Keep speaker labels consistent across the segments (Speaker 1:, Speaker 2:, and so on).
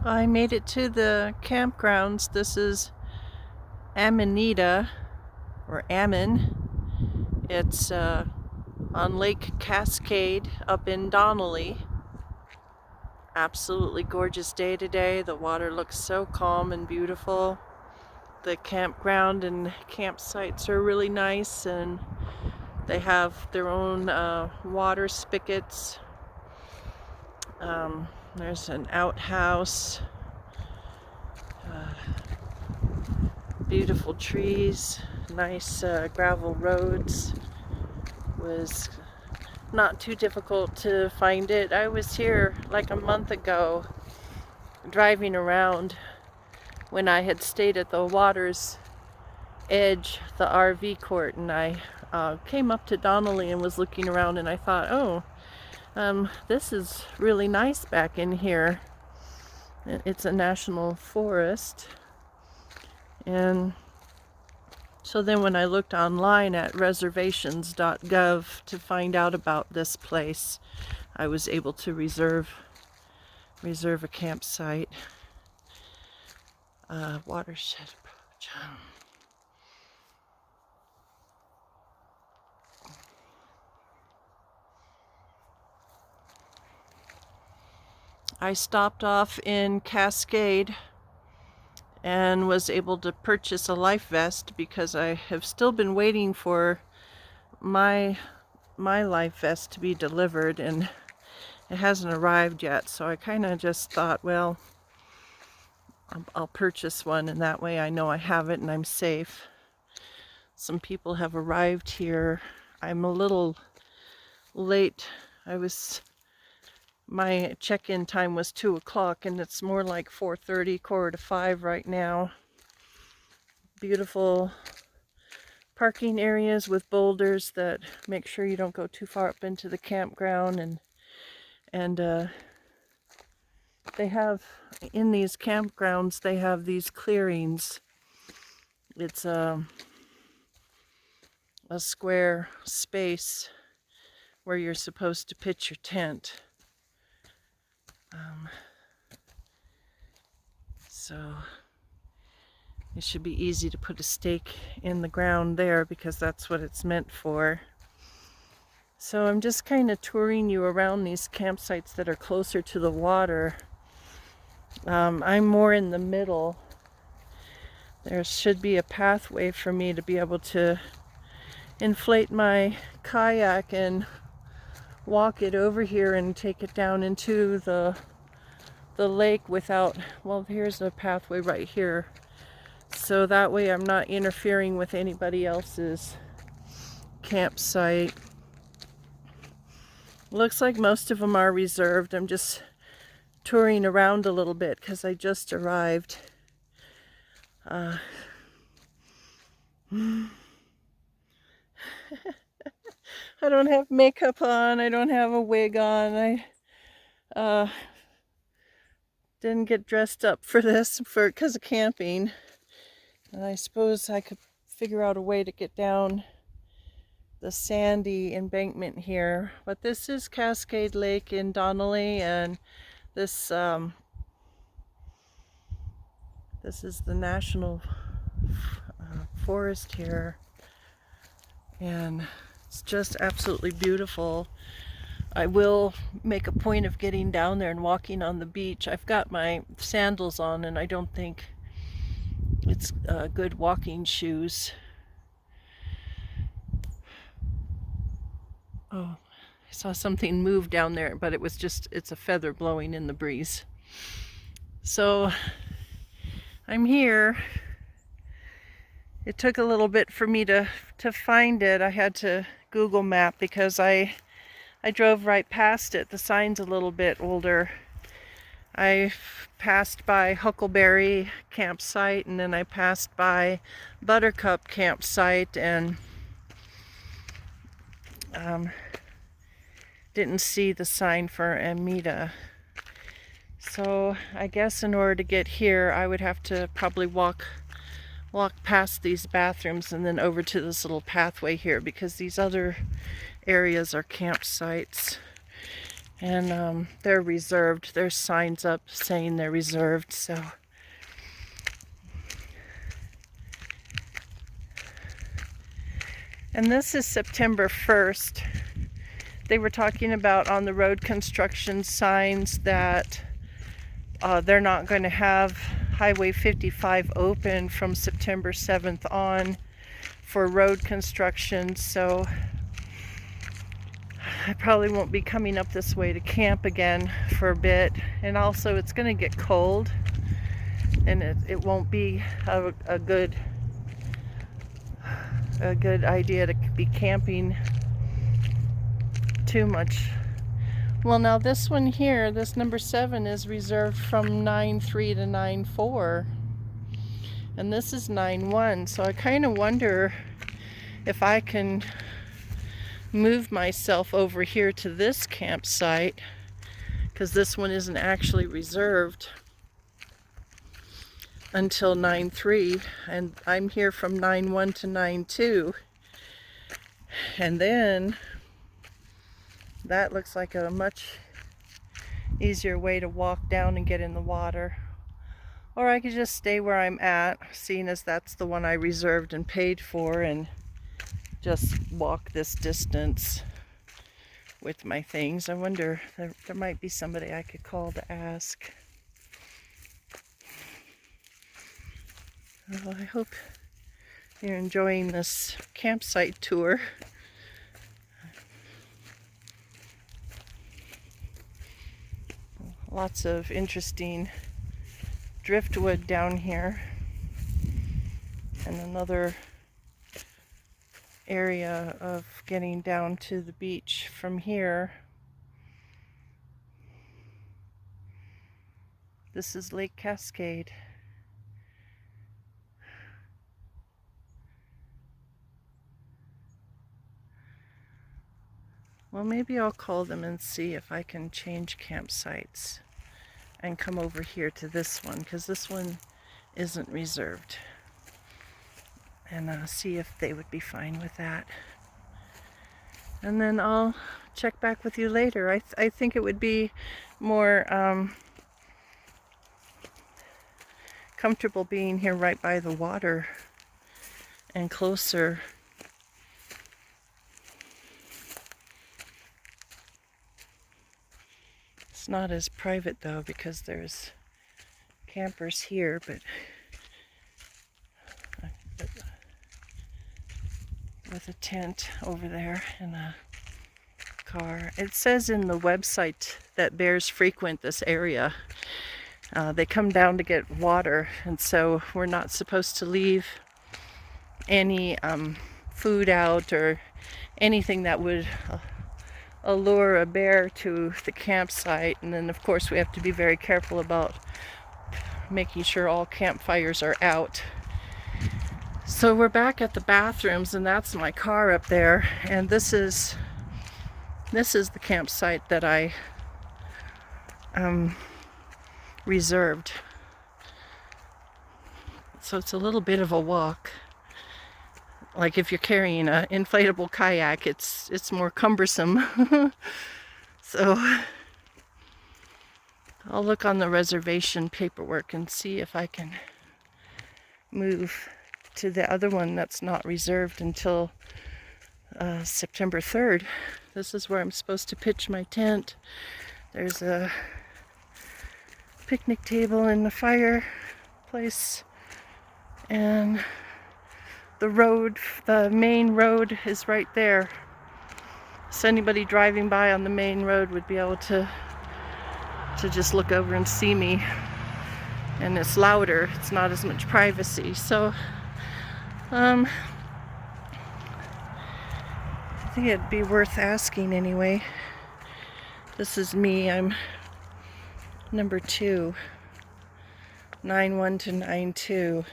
Speaker 1: I made it to the campgrounds. This is Amanita, or Ammon. It's on Lake Cascade up in Donnelly. Absolutely gorgeous day today. The water looks so calm and beautiful. The campground and campsites are really nice, and they have their own water spigots. There's an outhouse. Beautiful trees, nice gravel roads. Was not too difficult to find it. I was here like a month ago driving around when I had stayed at the water's edge, the RV court, and I came up to Donnelly and was looking around, and I thought, oh, this is really nice back in here. It's a national forest. And so then when I looked online at reservations.gov to find out about this place, I was able to reserve a campsite. Watershed approach. I stopped off in Cascade and was able to purchase a life vest because I have still been waiting for my life vest to be delivered, and it hasn't arrived yet. So I kind of just thought, well, I'll purchase one, and that way I know I have it and I'm safe. Some people have arrived here. I'm a little late. My check-in time was 2 o'clock, and it's more like 4:30, 4:45 right now. Beautiful parking areas with boulders that make sure you don't go too far up into the campground, and they have, in these campgrounds, they have these clearings. It's a square space where you're supposed to pitch your tent. So it should be easy to put a stake in the ground there because that's what it's meant for. So I'm just kind of touring you around these campsites that are closer to the water. I'm more in the middle. There should be a pathway for me to be able to inflate my kayak and walk it over here and take it down into the lake without, well, here's a pathway right here. So that way I'm not interfering with anybody else's campsite. Looks like most of them are reserved. I'm just touring around a little bit because I just arrived. I don't have makeup on. I don't have a wig on. I didn't get dressed up for this because of camping. And I suppose I could figure out a way to get down the sandy embankment here. But this is Cascade Lake in Donnelly, and this is the national forest here, and it's just absolutely beautiful. I will make a point of getting down there and walking on the beach. I've got my sandals on, and I don't think it's good walking shoes. Oh, I saw something move down there, but it's a feather blowing in the breeze. So I'm here. It took a little bit for me to find it. I had to Google map because I drove right past it. The sign's a little bit older. I passed by Huckleberry campsite, and then I passed by Buttercup campsite, and didn't see the sign for Amanita. So I guess in order to get here, I would have to probably walk past these bathrooms and then over to this little pathway here, because these other areas are campsites. And they're reserved. There's signs up saying they're reserved, so. And this is September 1st. They were talking about on the road construction signs that they're not going to have Highway 55 open from September 7th on for road construction, so I probably won't be coming up this way to camp again for a bit. And also it's going to get cold, and it won't be a good idea to be camping too much. Well, now this one here, this number 7, is reserved from 9/3 to 9/4, and this is 9/1, so I kind of wonder if I can move myself over here to this campsite, because this one isn't actually reserved until 9/3, and I'm here from 9/1 to 9/2, and then that looks like a much easier way to walk down and get in the water. Or I could just stay where I'm at, seeing as that's the one I reserved and paid for, and just walk this distance with my things. I wonder, there might be somebody I could call to ask. Well, I hope you're enjoying this campsite tour. Lots of interesting driftwood down here, and another area of getting down to the beach from here. This is Lake Cascade. Well, maybe I'll call them and see if I can change campsites and come over here to this one, because this one isn't reserved, and see if they would be fine with that. And then I'll check back with you later. I think it would be more comfortable being here right by the water and closer. It's not as private though, because there's campers here, but with a tent over there and a car. It says in the website that bears frequent this area. They come down to get water, and so we're not supposed to leave any food out or anything that would allure a bear to the campsite. And then of course we have to be very careful about making sure all campfires are out. So we're back at the bathrooms, and that's my car up there, and this is the campsite that I reserved. So it's a little bit of a walk. Like if you're carrying an inflatable kayak, it's more cumbersome. So I'll look on the reservation paperwork and see if I can move to the other one that's not reserved until September 3rd. This is where I'm supposed to pitch my tent. There's a picnic table in the fireplace, and the main road is right there. So anybody driving by on the main road would be able to just look over and see me. And it's louder, it's not as much privacy. So I think it'd be worth asking anyway. This is me, I'm number 2, 9/1 to 9/2.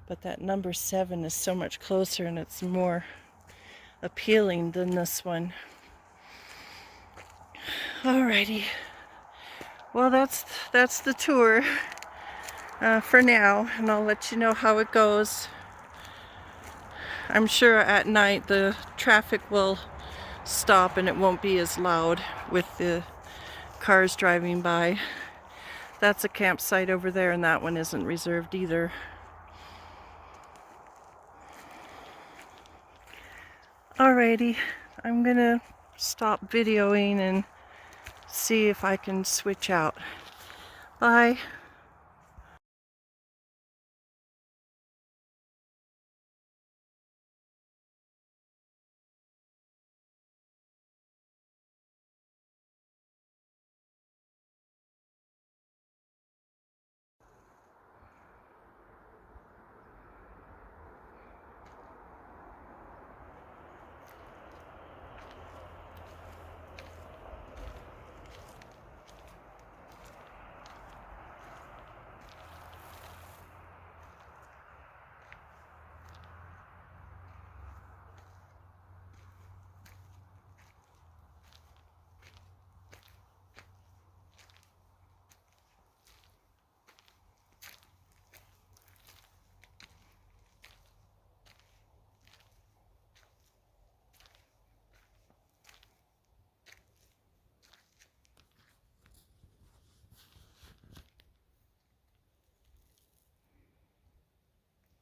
Speaker 1: But that number 7 is so much closer, and it's more appealing than this one. Alrighty. Well, that's the tour for now, and I'll let you know how it goes. I'm sure at night the traffic will stop and it won't be as loud with the cars driving by. That's a campsite over there, and that one isn't reserved either. Alrighty, I'm gonna stop videoing and see if I can switch out. Bye.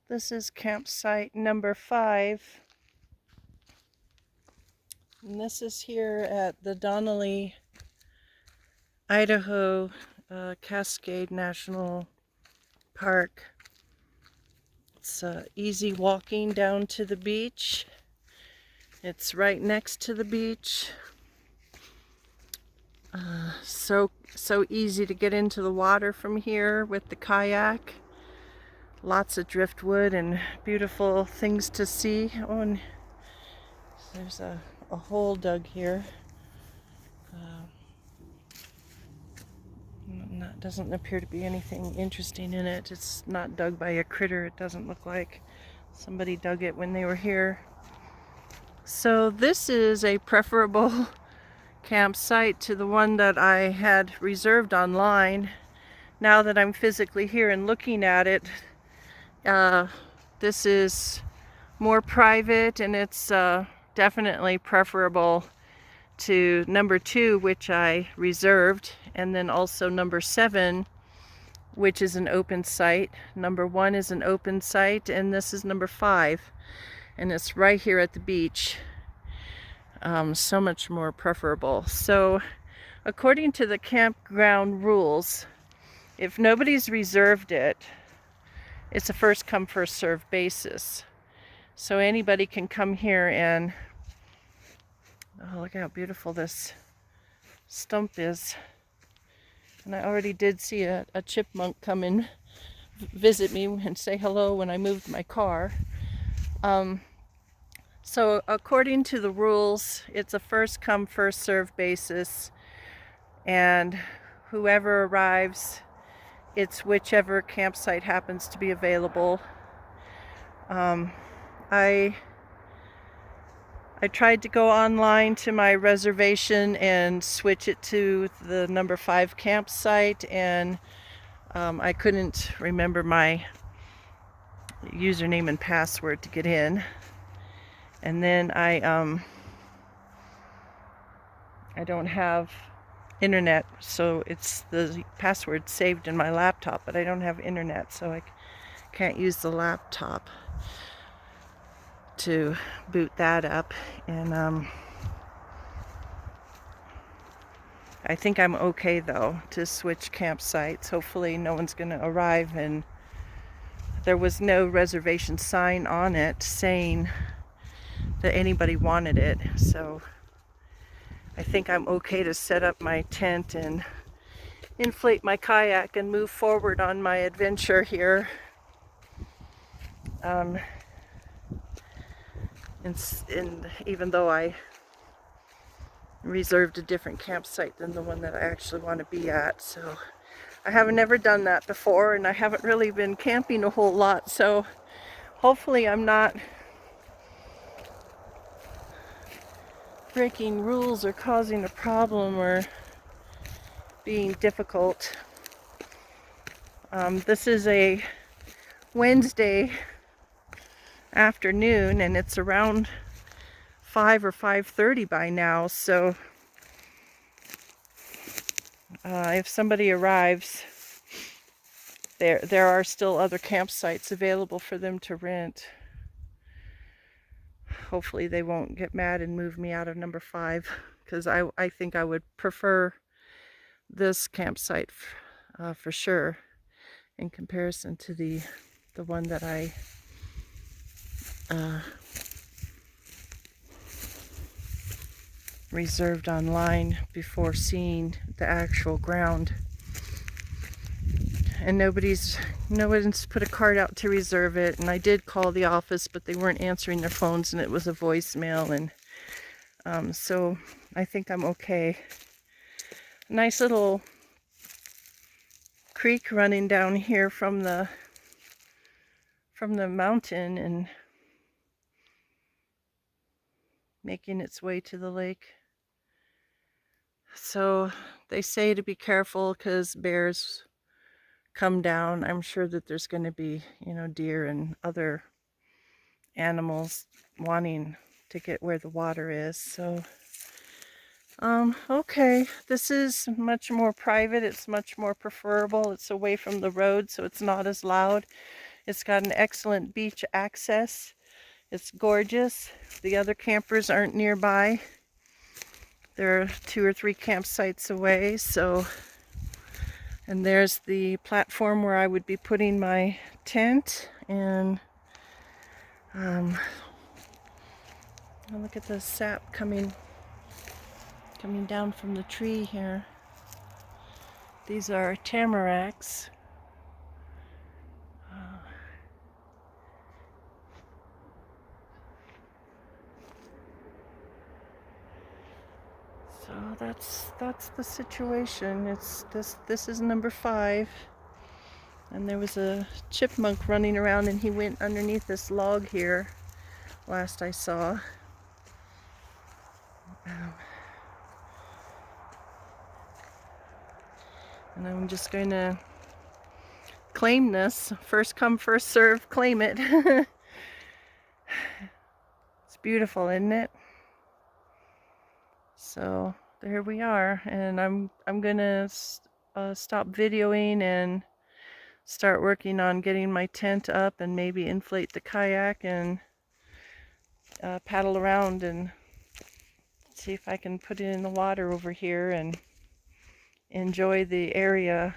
Speaker 1: This is campsite number 5. And this is here at the Donnelly, Idaho Cascade National Park. It's easy walking down to the beach. It's right next to the beach. So easy to get into the water from here with the kayak. Lots of driftwood and beautiful things to see. Oh, and there's a hole dug here. Doesn't appear to be anything interesting in it. It's not dug by a critter. It doesn't look like somebody dug it when they were here. So this is a preferable campsite to the one that I had reserved online. Now that I'm physically here and looking at it, this is more private, and it's definitely preferable to number 2, which I reserved, and then also number 7, which is an open site. Number 1 is an open site, and this is number 5, and it's right here at the beach. So much more preferable. So according to the campground rules, if nobody's reserved it, it's a first come first served basis. So anybody can come here and, oh, look how beautiful this stump is. And I already did see a chipmunk come and visit me and say hello when I moved my car. So according to the rules, it's a first come first served basis, and whoever arrives, it's whichever campsite happens to be available. I tried to go online to my reservation and switch it to the number 5 campsite, and I couldn't remember my username and password to get in. And then I don't have internet, so it's the password saved in my laptop, but I don't have internet, so I can't use the laptop to boot that up. And I think I'm okay though to switch campsites. Hopefully no one's gonna arrive, and there was no reservation sign on it saying that anybody wanted it, so I think I'm okay to set up my tent and inflate my kayak and move forward on my adventure here. And even though I reserved a different campsite than the one that I actually want to be at, so I haven't ever done that before, and I haven't really been camping a whole lot, so hopefully I'm not breaking rules or causing a problem or being difficult. This is a Wednesday afternoon, and it's around 5 or 5:30 by now, so if somebody arrives, there are still other campsites available for them to rent. Hopefully they won't get mad and move me out of number 5, because I think I would prefer this campsite for sure in comparison to the one that I reserved online before seeing the actual ground. And no one's put a card out to reserve it, and I did call the office, but they weren't answering their phones, and it was a voicemail, and so I think I'm okay. Nice little creek running down here from the mountain and making its way to the lake. So they say to be careful because bears come down. I'm sure that there's going to be, deer and other animals wanting to get where the water is. So okay, this is much more private. It's much more preferable. It's away from the road, so it's not as loud. It's got an excellent beach access. It's gorgeous. The other campers aren't nearby. They're 2 or 3 campsites away, so, and there's the platform where I would be putting my tent, and look at the sap coming down from the tree here. These are tamaracks. So that's the situation. It's this is number 5, and there was a chipmunk running around, and he went underneath this log here last I saw. And I'm just going to claim this. First come, first serve, claim it. It's beautiful, isn't it? So there we are, and I'm gonna stop videoing and start working on getting my tent up, and maybe inflate the kayak and paddle around and see if I can put it in the water over here and enjoy the area